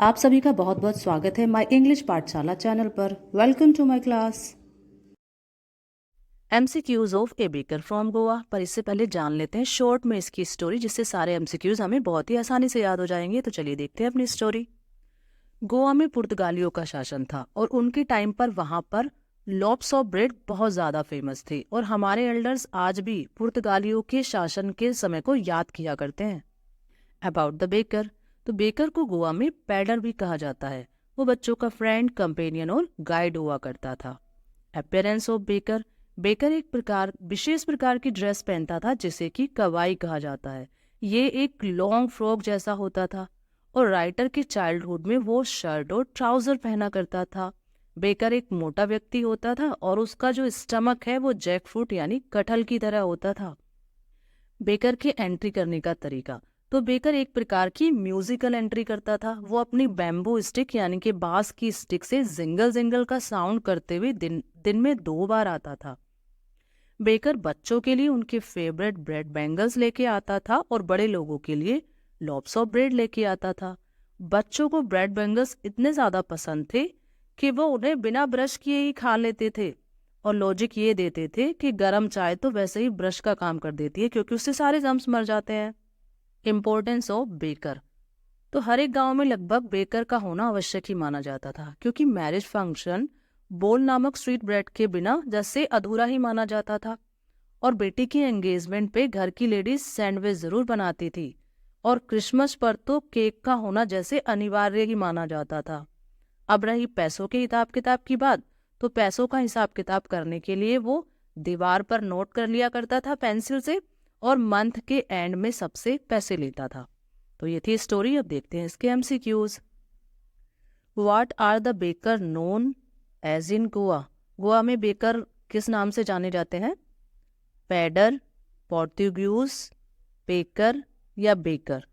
आप सभी का बहुत बहुत स्वागत है माय इंग्लिश पाठशाला चैनल पर। Welcome to my class. MCQs of a baker from Goa. पर इससे पहले जान लेते हैं शॉर्ट में इसकी स्टोरी, जिससे सारे MCQs हमें बहुत ही आसानी से याद हो जाएंगे। तो चलिए देखते हैं अपनी स्टोरी। गोवा में पुर्तगालियों का शासन था और उनके टाइम पर वहां पर लॉप्स ऑफ ब्रेड बहुत ज़्यादा फेमस थी, और हमारे एल्डर्स आज भी पुर्तगालियों के शासन के समय को याद किया करते हैं। अबाउट द बेकर, तो बेकर को गोवा में पैडर भी कहा जाता है। वो बच्चों का फ्रेंड, कंपेनियन और गाइड हुआ करता था। अपीयरेंस ऑफ बेकर, बेकर एक विशेष प्रकार की ड्रेस पहनता था जिसे कि कवाई कहा जाता है। ये एक लॉन्ग फ्रॉक जैसा होता था, और राइटर के चाइल्डहुड में वो शर्ट और ट्राउजर पहना करता था। बेकर एक मोटा व्यक्ति होता था और उसका जो स्टमक है वो जैक फ्रूट यानी कटहल की तरह होता था। बेकर के एंट्री करने का तरीका, तो बेकर एक प्रकार की म्यूजिकल एंट्री करता था। वो अपनी बैम्बू स्टिक यानी कि बांस की स्टिक से जिंगल जिंगल का साउंड करते हुए दिन में 2 बार आता था। बेकर बच्चों के लिए उनके फेवरेट ब्रेड बैंगल्स लेके आता था और बड़े लोगों के लिए लॉप्स ऑफ ब्रेड लेके आता था। बच्चों को ब्रेड बैंगल्स इतने ज्यादा पसंद थे कि वो उन्हें बिना ब्रश किए ही खा लेते थे, और लॉजिक ये देते थे कि गरम चाय तो वैसे ही ब्रश का काम कर देती है क्योंकि उससे सारे जर्म्स मर जाते हैं। इम्पोर्टेंस ऑफ बेकर, तो हर एक गांव में लगभग बेकर का होना आवश्यक ही माना जाता था, क्योंकि मैरिज फंक्शन बोल नामक स्वीट ब्रेड के बिना जैसे अधूरा ही माना जाता था। और बेटी की एंगेजमेंट पे घर की लेडीज सैंडविच जरूर बनाती थी, और क्रिसमस पर तो केक का होना जैसे अनिवार्य ही माना जाता था। अब रही पैसों के हिसाब किताब की बात, तो पैसों का हिसाब किताब करने के लिए वो दीवार पर नोट कर लिया करता था पेंसिल से, और मंथ के एंड में सबसे पैसे लेता था। तो ये थी स्टोरी। अब देखते हैं इसके MCQs। What are the baker known as in Goa? Goa में बेकर किस नाम से जाने जाते हैं? पैडर, पोर्टुगीज, बेकर या बेकर?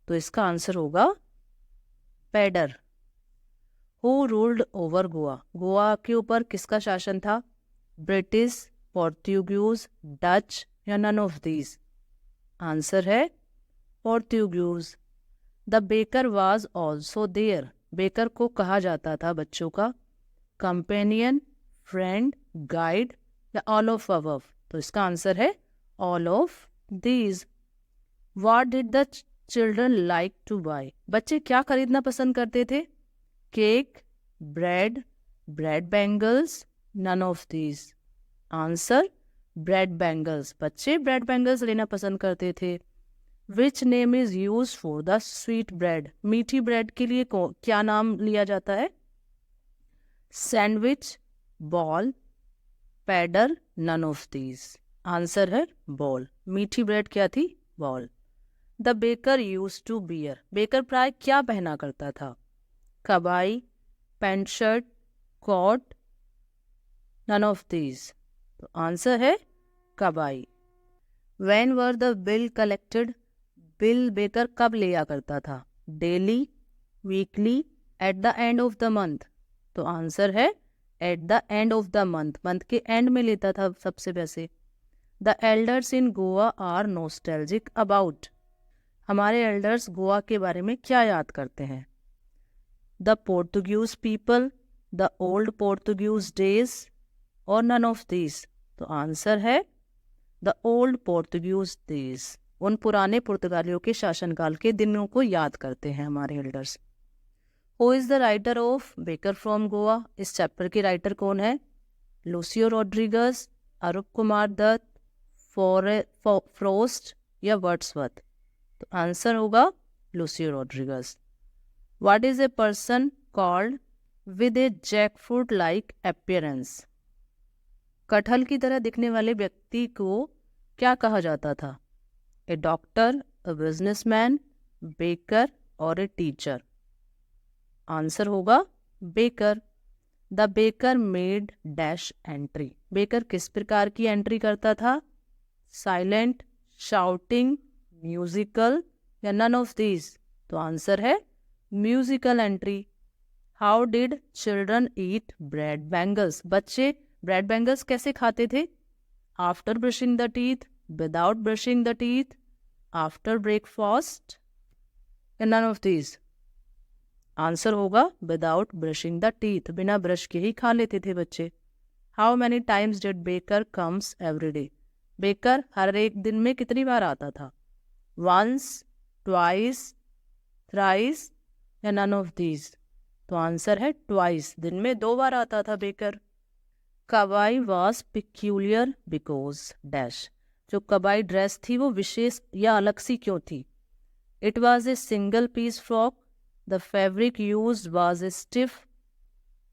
तो इसका आंसर होगा pader. Who ruled over Goa? Goa के ऊपर किसका शासन था? ब्रिटिश, पोर्टुगीज, डच या नन ऑफ दीज? आंसर है Portuguese. The baker was also there, baker को कहा जाता था बच्चों का कंपेनियन, फ्रेंड, गाइड या ऑल ऑफ अबव? तो इसका आंसर है all of these. What did the children like to buy? बच्चे क्या खरीदना पसंद करते थे? Cake, bread, bread bangles, none of these? Answer bread bangles. बच्चे ब्रेड बैंगल्स लेना पसंद करते थे। Which name is use for the sweet bread? मीठी ब्रेड के लिए क्या नाम लिया जाता है? Sandwich, bol, pader, none of these? Answer है बॉल। मीठी ब्रेड क्या थी? Bol. The baker use to bear, baker प्राय क्या पहना करता था? Kabai, pant shirt, coat, none of these? तो आंसर है kabai. When were the bill collected? Bill baker कब लिया करता था? Daily, weekly, at the end of the month? तो आंसर है at the end of the month, month के एंड में लेता था सबसे पैसे। The elders in Goa are nostalgic about? हमारे एल्डर्स गोवा के बारे में क्या याद करते हैं? The Portuguese people, the old Portuguese days और नन ऑफ दीज? तो आंसर है द ओल्ड पोर्टुगीज डेज। उन पुराने पुर्तगालियों के शासनकाल के दिनों को याद करते हैं हमारे elders. Who is the writer of baker from Goa? इस चैप्टर के राइटर कौन है? लूसियो रॉड्रिगस, अरूप कुमार दत्त, फ्रोस्ट या वर्ड्सवर्थ? तो आंसर होगा Lucio Rodrigues. What is a person called with A jackfruit like appearance? कटहल की तरह दिखने वाले व्यक्ति को क्या कहा जाता था? ए डॉक्टर, अ बिजनेसमैन, बेकर और ए टीचर? आंसर होगा baker. The baker made dash entry, baker किस प्रकार की एंट्री करता था? साइलेंट, शाउटिंग, म्यूजिकल या नन ऑफ दीज? तो आंसर है musical entry. How did children eat bread bangles? बच्चे ब्रेड बैंगल्स कैसे खाते थे? After brushing the teeth, without brushing the teeth, after breakfast या नन ऑफ दीज? आंसर होगा without brushing the teeth, बिना brush के ही खा लेते थे बच्चे। How many times did baker comes every day, baker हर एक दिन में कितनी बार आता था? वंस, ट्वाइस, थ्राइस या नन ऑफ दीज? तो आंसर है ट्वाइस, दिन में 2 बार आता था baker. Kabai was peculiar because dash, जो कबाई ड्रेस थी वो विशेष या अलग सी क्यों थी? It was a single piece frock, the fabric use was a stiff,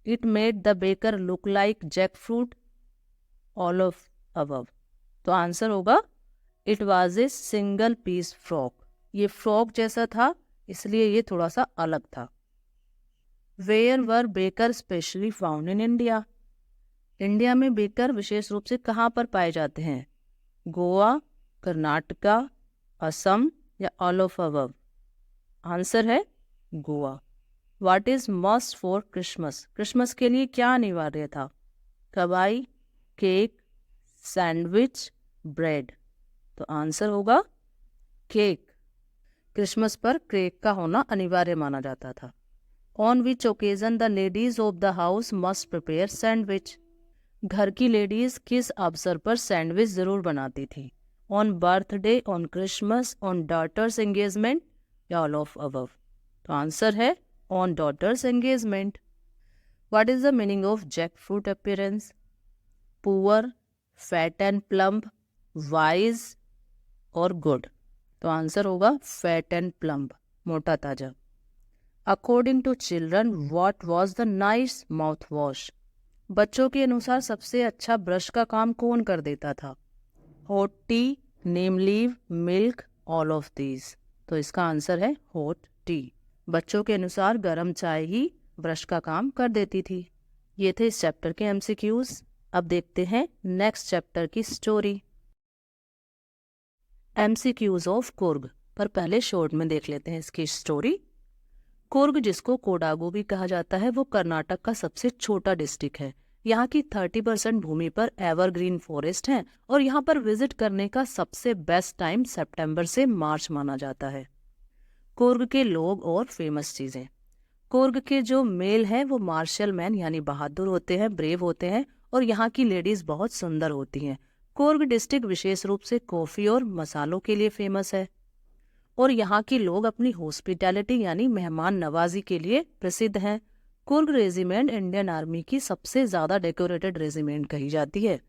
it made the baker look like jackfruit, all of above? तो आंसर होगा it was a single piece frock, ये फ्रॉक जैसा था इसलिए ये थोड़ा सा अलग था। Where were baker specially found in India, India में बेकर विशेष रूप से कहाँ पर पाए जाते हैं? गोवा, कर्नाटका, असम या ऑल ऑफ अबव? आंसर है Goa. What is must for Christmas, Christmas के लिए क्या अनिवार्य था? कबाई, केक, सैंडविच, ब्रेड? तो आंसर होगा केक, क्रिसमस पर केक का होना अनिवार्य माना जाता था। On which occasion the ladies of the house must prepare sandwich, घर की लेडीज किस अवसर पर सैंडविच जरूर बनाती थी? On birthday, on Christmas, on daughter's engagement या ऑल ऑफ अबव? तो आंसर है on daughter's engagement. What is the meaning of jackfruit appearance? Poor, fat and plump, wise और गुड? तो आंसर होगा फैट एंड प्लम्प, मोटा ताजा। According to children what was the nice mouthwash, बच्चों के अनुसार सबसे अच्छा ब्रश का काम कौन कर देता था? Hot T, Neem leave, milk, all of these? तो इसका आंसर है हॉट टी, बच्चों के अनुसार गर्म चाय ही ब्रश का काम कर देती थी। ये थे इस चैप्टर के एमसीक्यूज। अब देखते हैं नेक्स्ट चैप्टर की स्टोरी। एमसीक्यूज ऑफ कुर्ग, पर पहले शॉर्ट में देख लेते हैं इसकी स्टोरी। कुर्ग, जिसको कोडागु भी कहा जाता है, वो कर्नाटक का सबसे छोटा डिस्ट्रिक्ट है। यहाँ की 30% भूमि पर एवरग्रीन फॉरेस्ट है और यहाँ पर विजिट करने का सबसे बेस्ट टाइम सितंबर से मार्च माना जाता है। कुर्ग के लोग और फेमस चीजें। कुर्ग के जो मेल है वो मार्शल मैन यानी बहादुर होते हैं, ब्रेव होते हैं और यहाँ की लेडीज बहुत सुंदर होती हैं। कुर्ग डिस्ट्रिक्ट विशेष रूप से कॉफी और मसालों के लिए फेमस है और यहाँ के लोग अपनी हॉस्पिटैलिटी यानी मेहमान नवाजी के लिए प्रसिद्ध हैं। कुर्ग रेजिमेंट इंडियन आर्मी की सबसे ज्यादा डेकोरेटेड रेजिमेंट कही जाती है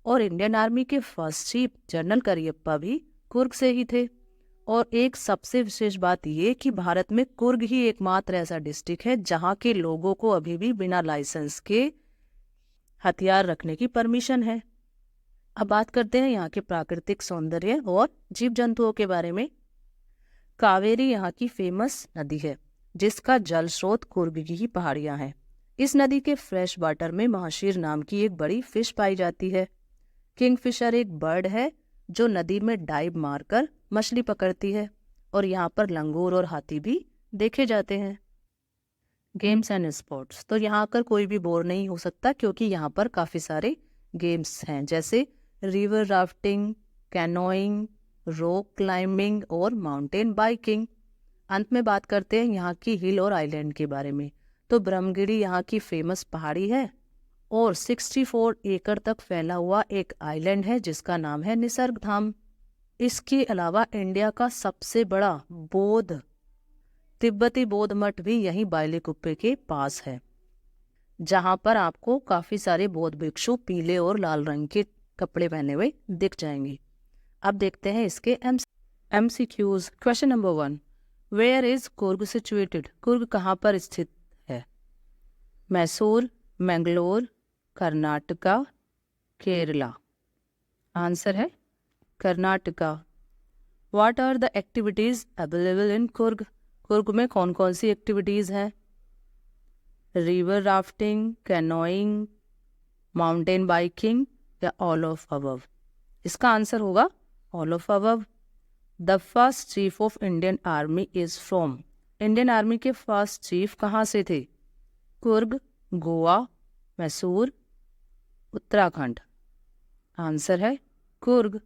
और इंडियन आर्मी के फर्स्ट चीफ जनरल करियप्पा भी कुर्ग से ही थे। और एक सबसे विशेष बात ये कि भारत में कुर्ग ही एकमात्र ऐसा डिस्ट्रिक्ट है जहाँ के लोगों को अभी भी बिना लाइसेंस के हथियार रखने की परमिशन है। अब बात करते हैं यहाँ के प्राकृतिक सौंदर्य और जीव जंतुओं के बारे में। कावेरी यहाँ की फेमस नदी है जिसका जल स्रोत कुर्ग की ही पहाड़ियां हैं। इस नदी के फ्रेश वाटर में महाशीर नाम की एक बड़ी फिश पाई जाती है। किंगफिशर एक बर्ड है जो नदी में डाइव मारकर मछली पकड़ती है और यहाँ पर लंगूर और हाथी भी देखे जाते हैं। गेम्स एंड स्पोर्ट्स, तो यहाँ आकर कोई भी बोर नहीं हो सकता क्योंकि यहाँ पर काफ़ी सारे गेम्स हैं जैसे river rafting, canoeing, rock climbing और माउंटेन बाइकिंग। अंत में बात करते हैं यहाँ की हिल और आइलैंड के बारे में। तो ब्रह्मगिरी यहाँ की फेमस पहाड़ी है और 64 एकड़ तक फैला हुआ एक आइलैंड है जिसका नाम है निसर्ग धाम। इसके अलावा इंडिया का सबसे बड़ा बौद्ध तिब्बती बौद्ध मठ भी यहीं बाइलेकुप्पे के पास है जहाँ पर आपको काफ़ी सारे बौद्ध भिक्षु पीले और लाल रंग के कपड़े पहने हुए दिख जाएंगे। अब देखते हैं इसके MCQs. Question number 1, where is Coorg situated, Coorg कहाँ पर स्थित है? मैसूर, मैंगलोर, कर्नाटका, केरला? आंसर है Karnataka. What are the activities available in Coorg, Coorg में कौन कौन सी एक्टिविटीज हैं? River rafting, canoeing, mountain biking या ऑल ऑफ अबव? इसका आंसर होगा all of above. The first chief of Indian army is from, Indian army के फर्स्ट चीफ कहाँ से थे? कुर्ग, गोवा, मैसूर, उत्तराखंड? आंसर है Coorg.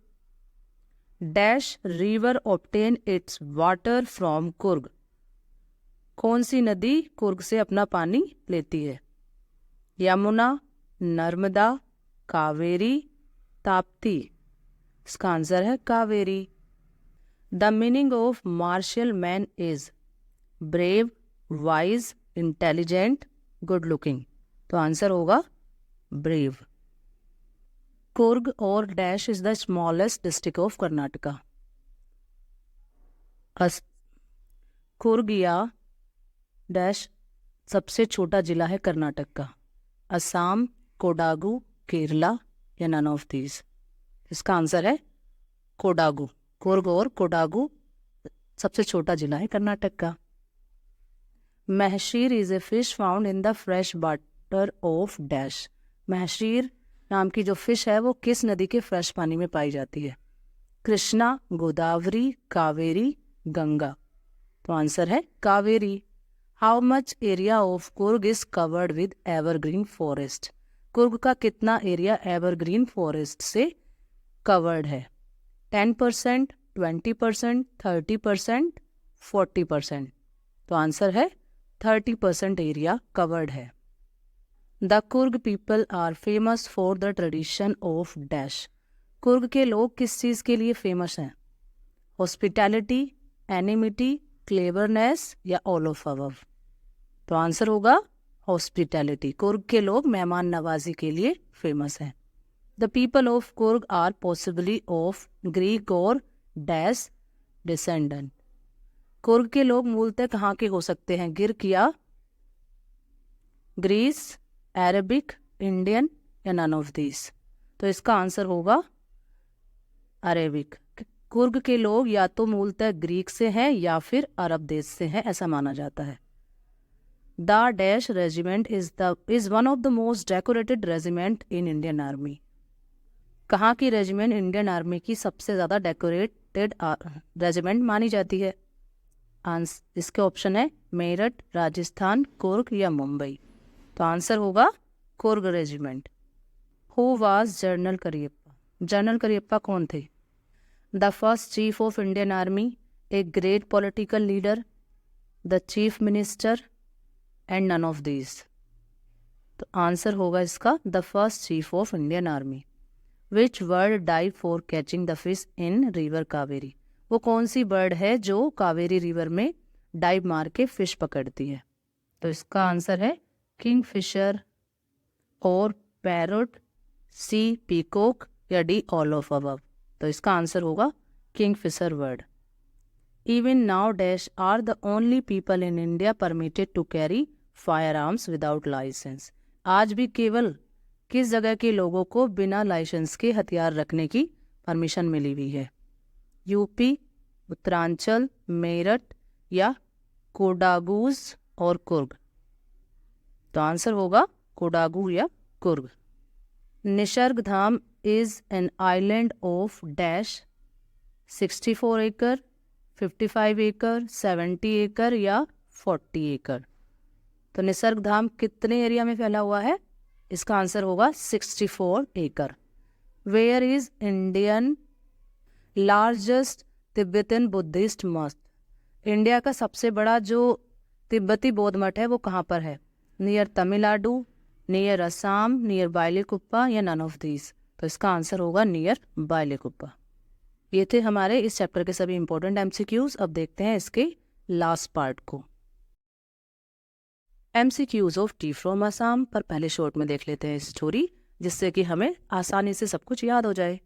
Dash river obtain it's water from Coorg, कौन सी नदी कुर्ग से अपना पानी लेती है? यमुना, नर्मदा, कावेरी, ताप्ती। इसका आंसर है Kaveri. The meaning of martial man is brave, wise, intelligent, good looking. तो आंसर होगा ब्रेव। कुर्ग और dash is the smallest district of Karnataka. Coorg या डैश सबसे छोटा जिला है कर्नाटक का। असम, कोडागु, केरला या नन ऑफ दीज। इसका आंसर है कोडागु। कुर्ग और कोडागु सबसे छोटा जिला है कर्नाटक का। Mahseer is a fish found in the fresh water of dash. Mahseer नाम की जो फिश है वो किस नदी के फ्रेश पानी में पाई जाती है? कृष्णा, गोदावरी, कावेरी, गंगा। तो आंसर है Kaveri. How much area of Coorg is covered with evergreen forest. Coorg का कितना एरिया एवरग्रीन फॉरेस्ट से कवर्ड है? 10%, 20%, 30%, 40%। तो आंसर है 30% एरिया कवर्ड है। The Coorg people are famous for the tradition of dash. Coorg के लोग किस चीज़ के लिए फेमस हैं? हॉस्पिटैलिटी, एनिमिटी, क्लेवरनेस या ऑल ऑफ अबव। तो आंसर होगा हॉस्पिटैलिटी। कुर्ग के लोग मेहमान नवाजी के लिए फेमस हैं। The people of Coorg are possibly of Greek और डैश डिसेंडेंट। कुर्ग के लोग मूलतः कहाँ के हो सकते हैं? गिर्क या ग्रीस, अरेबिक, इंडियन या नन ऑफ दीज। तो इसका आंसर होगा अरेबिक। कुर्ग के लोग या तो मूलतः ग्रीक से हैं या फिर अरब देश से हैं, ऐसा माना जाता है। The dash regiment is one of the most decorated regiment in Indian army. कहाँ की रेजिमेंट इंडियन आर्मी की सबसे ज़्यादा डेकोरेटेड रेजिमेंट मानी जाती है? इसके ऑप्शन है मेरठ, राजस्थान, कुर्ग या मुंबई। तो आंसर होगा Coorg regiment. Who was general Cariappa. General Cariappa कौन थे? The first chief of Indian army, a great political leader, the chief minister and none of these. तो आंसर होगा इसका the first chief of Indian army. Which bird dive for catching the fish in river Kaveri. वो कौन सी bird है जो Kaveri river में dive मार के फिश पकड़ती है? तो इसका आंसर है किंग फिशर और पैरोट, सी पीकॉक या डी ऑल ऑफ अबव। तो इसका आंसर होगा kingfisher bird. Even now dash are the only people in India permitted to carry firearms without licence. आज भी केवल किस जगह के लोगों को बिना लाइसेंस के हथियार रखने की परमिशन मिली हुई है? यूपी, उत्तरांचल, मेरठ या कोडागूज और कुर्ग। तो आंसर होगा कोडागू या Coorg. Nisargadhama is an island of dash 64 एकड़, 55 एकड़, 70 एकड़ या 40 एकड़। तो निसर्ग धाम कितने एरिया में फैला हुआ है? इसका आंसर होगा 64 एकड़। Where is Indian largest Tibetan Buddhist मठ। इंडिया का सबसे बड़ा जो तिब्बती बौद्ध मठ है वो कहाँ पर है? Near Tamil Nadu, near Assam, near Bylakuppe या नन ऑफ दीज। तो इसका आंसर होगा नियर बाइलेकुप्पा। ये थे हमारे इस चैप्टर के सभी इंपॉर्टेंट एमसीक्यूज। अब देखते हैं इसके लास्ट पार्ट को। MCQs of T from Assam पर पहले शॉर्ट में देख लेते हैं स्टोरी, जिससे कि हमें आसानी से सब कुछ याद हो जाए।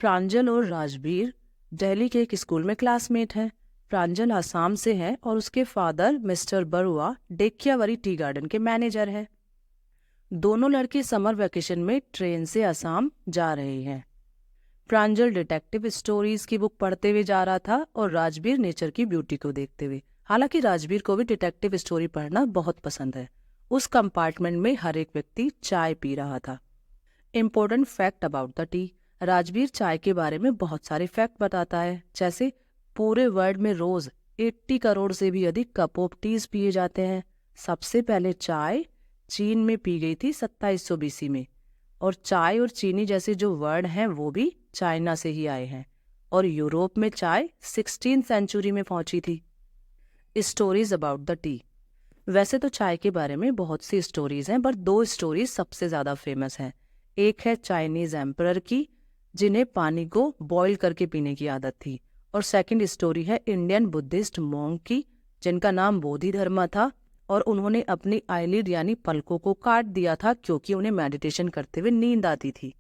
प्रांजल और राजबीर दिल्ली के एक स्कूल में क्लासमेट हैं। प्रांजल आसाम से है और उसके फादर मिस्टर बरुआ डेकियावरी टी गार्डन के मैनेजर हैं। दोनों लड़के समर वेकेशन में ट्रेन से आसाम जा रहे हैं। प्रांजल डिटेक्टिव स्टोरीज की बुक पढ़ते हुए जा रहा था और राजबीर नेचर की ब्यूटी को देखते हुए। हालांकि राजबीर को भी डिटेक्टिव स्टोरी पढ़ना बहुत पसंद है। उस कंपार्टमेंट में हर एक व्यक्ति चाय पी रहा था। Important fact about the T. Rajbir चाय के बारे में बहुत सारे फैक्ट बताता है, जैसे पूरे वर्ल्ड में रोज 80 करोड़ से भी अधिक कप ऑफ टीज पिए जाते हैं। सबसे पहले चाय चीन में पी गई थी 2700 BC में, और चाय और चीनी जैसे जो वर्ड हैं वो भी चाइना से ही आए हैं, और यूरोप में चाय 16th सेंचुरी में पहुंची थी। Stories about the T. वैसे तो चाय के बारे में बहुत सी स्टोरीज हैं, पर 2 स्टोरीज सबसे ज़्यादा फेमस हैं। एक है चाइनीज एम्परर की, जिन्हें पानी को बॉईल करके पीने की आदत थी, और सेकंड स्टोरी है इंडियन बुद्धिस्ट मॉन्क की, जिनका नाम बोधिधर्मा था, और उन्होंने अपनी आईलिड यानी पलकों को काट दिया था क्योंकि उन्हें मेडिटेशन करते हुए नींद आती थी।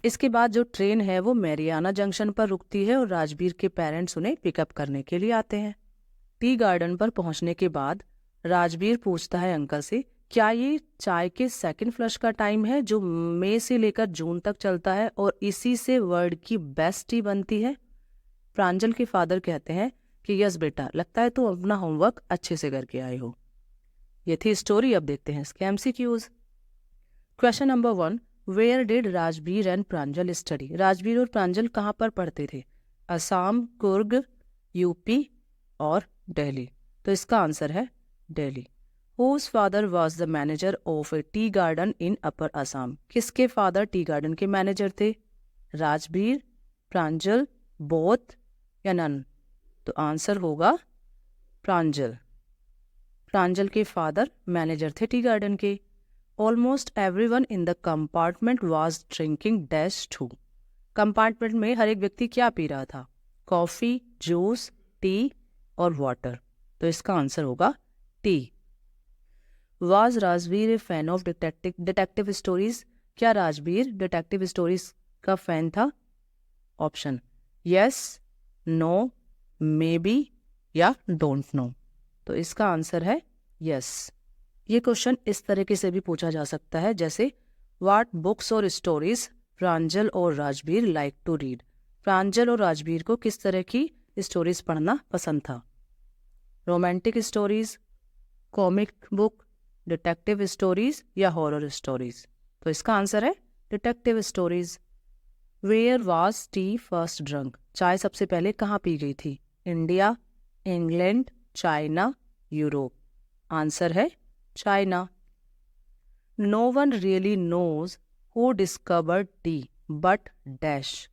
इसके बाद जो ट्रेन है वो मैरियाना जंक्शन पर रुकती है और राजबीर के पेरेंट्स उन्हें पिकअप करने के लिए आते हैं। टी गार्डन पर पहुंचने के बाद राजबीर पूछता है अंकल से, क्या ये चाय के सेकंड फ्लश का टाइम है जो मई से लेकर जून तक चलता है और इसी से वर्ल्ड की बेस्ट टी बनती है? प्रांजल के फादर कहते हैं कि यस बेटा, लगता है तुम अपना होमवर्क अच्छे से करके आए हो। ये थी स्टोरी। अब देखते हैं इसके MCQs. Question number 1, where did Rajbir and Pranjal study? Rajbir और प्रांजल कहाँ पर पढ़ते थे? असम, कुर्ग, यूपी और दिल्ली। तो इसका आंसर है Delhi. Whose father was the manager of a tea garden in Upper Assam? किसके फादर टी गार्डन के मैनेजर थे? राजबीर, प्रांजल, बोथ या नन? तो आंसर होगा प्रांजल। प्रांजल के फादर मैनेजर थे टी गार्डन के। Almost everyone in the compartment was drinking dash too. Compartment में हर एक व्यक्ति क्या पी रहा था? कॉफी, जूस, टी और वाटर। तो इसका आंसर होगा tea. Was Rajbir a fan of detective stories? क्या राजबीर डिटेक्टिव स्टोरीज का फैन था? Option yes, no, may be या डोंट नो। तो इसका आंसर है यस। ये क्वेश्चन इस तरीके से भी पूछा जा सकता है, जैसे व्हाट बुक्स और स्टोरीज प्रांजल और राजबीर लाइक टू रीड? प्रांजल और राजबीर को किस तरह की स्टोरीज पढ़ना पसंद था? Romantic stories, comic book, detective stories या हॉरर स्टोरीज? तो इसका आंसर है detective stories. Where was tea first drunk? चाय सबसे पहले कहाँ पी गई थी? India, England, China, Europe? Answer है China. No one really knows who discovered tea but dash.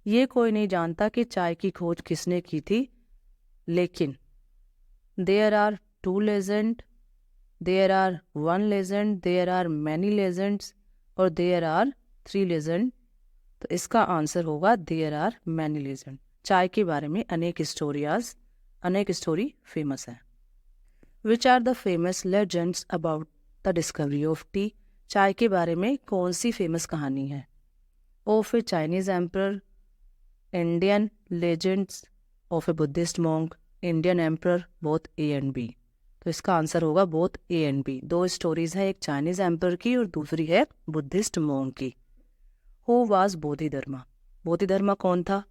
ये कोई नहीं जानता कि चाय की खोज किसने की थी, लेकिन there are 2 legend, there are 1 legend, there are many legends और देयर आर 3 लेजेंड। तो इसका आंसर होगा देयर आर मैनी लेजेंड। चाय के बारे में अनेक स्टोरी फेमस है। Which are the famous legends about the discovery of tea? चाय के बारे में कौन सी फेमस कहानी है? Of a Chinese emperor, Indian legends, of a Buddhist monk, Indian emperor, both A and B? तो इसका आंसर होगा both A and B. 2 stories है, एक चाइनीज एम्परर की और दूसरी है बुद्धिस्ट मॉन्क की। Who was Bodhidharma? बोधिधर्मा कौन था?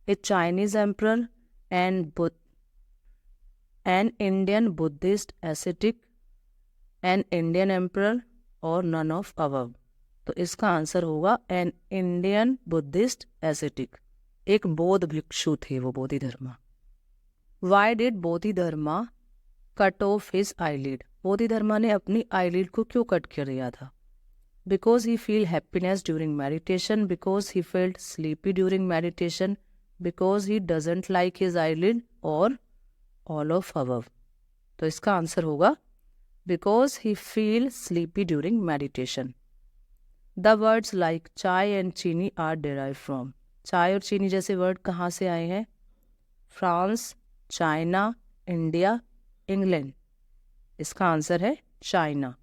A Chinese emperor an Indian Buddhist ascetic, an Indian emperor और नन ऑफ अबव? तो इसका आंसर होगा एन इंडियन बुद्धिस्ट एसेटिक। एक बौद्ध भिक्षु थे वो Bodhidharma. Why did Bodhidharma cut off his eyelid? Bodhidharma ने अपनी आईलिड को क्यों कट कर दिया था? Because he feel happiness during meditation, because he felt sleepy during meditation, because he doesn't like his eyelid और ऑल ऑफ अबव? तो इसका आंसर होगा because he feel sleepy during meditation. The words like chai and chini are derive from? चाय और चीनी जैसे word कहाँ से आए हैं? France, China, India, England? इसका आंसर है China.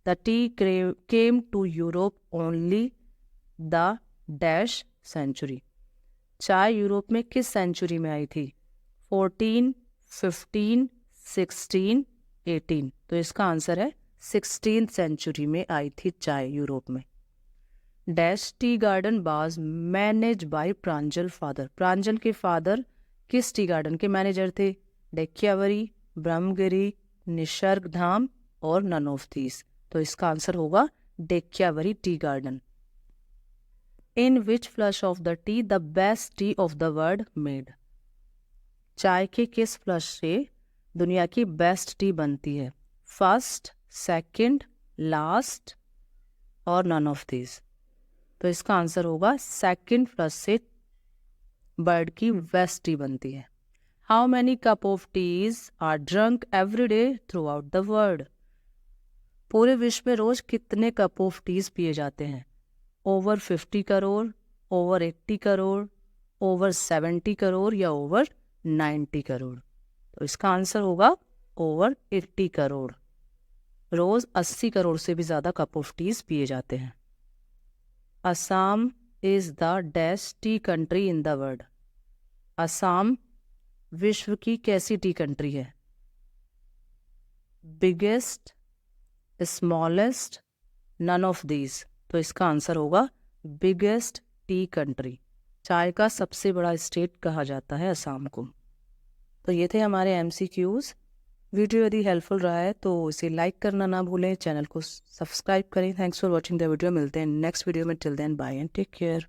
The tea came to Europe only the dash century? चाय यूरोप में किस सेंचुरी में आई थी? 14, 15, 16, 18? तो इसका आंसर है 16th सेंचुरी में आई थी चाय यूरोप में। Dash tea garden was manage by Pranjal father? Pranjal के फादर किस टी गार्डन के मैनेजर थे? डेक्यावरी, ब्रह्मगिरी, निसर्ग धाम और नन ऑफ दीस? तो इसका आंसर होगा डेक्यावरी tea garden. In which flush of the tea the best tea of the world made? चाय के किस फ्लश से दुनिया की बेस्ट टी बनती है? फर्स्ट, सेकंड, लास्ट और नन ऑफ दिस? तो इसका आंसर होगा सेकंड फ्लश से बर्ड की बेस्ट टी बनती है। How many cup of teas are drunk every day throughout the world. पूरे विश्व में रोज कितने कप ऑफ टीज पिए जाते हैं? Over 50 crore, over 80 crore, over 70 crore या ओवर 90 करोड़। तो इसका आंसर होगा ओवर 80 करोड़। रोज 80 करोड़ से भी ज़्यादा कप ऑफ टीज पिए जाते हैं। Assam is the dash tea country in the world. Assam विश्व की कैसी टी कंट्री है? Biggest, smallest, none of these. तो इसका आंसर होगा बिगेस्ट टी कंट्री। चाय का सबसे बड़ा स्टेट कहा जाता है असम को। तो ये थे हमारे MCQs। वीडियो यदि हेल्पफुल रहा है तो इसे लाइक करना ना भूलें, चैनल को सब्सक्राइब करें। Thanks for watching the video. मिलते हैं नेक्स्ट वीडियो में। Till then bye and take care.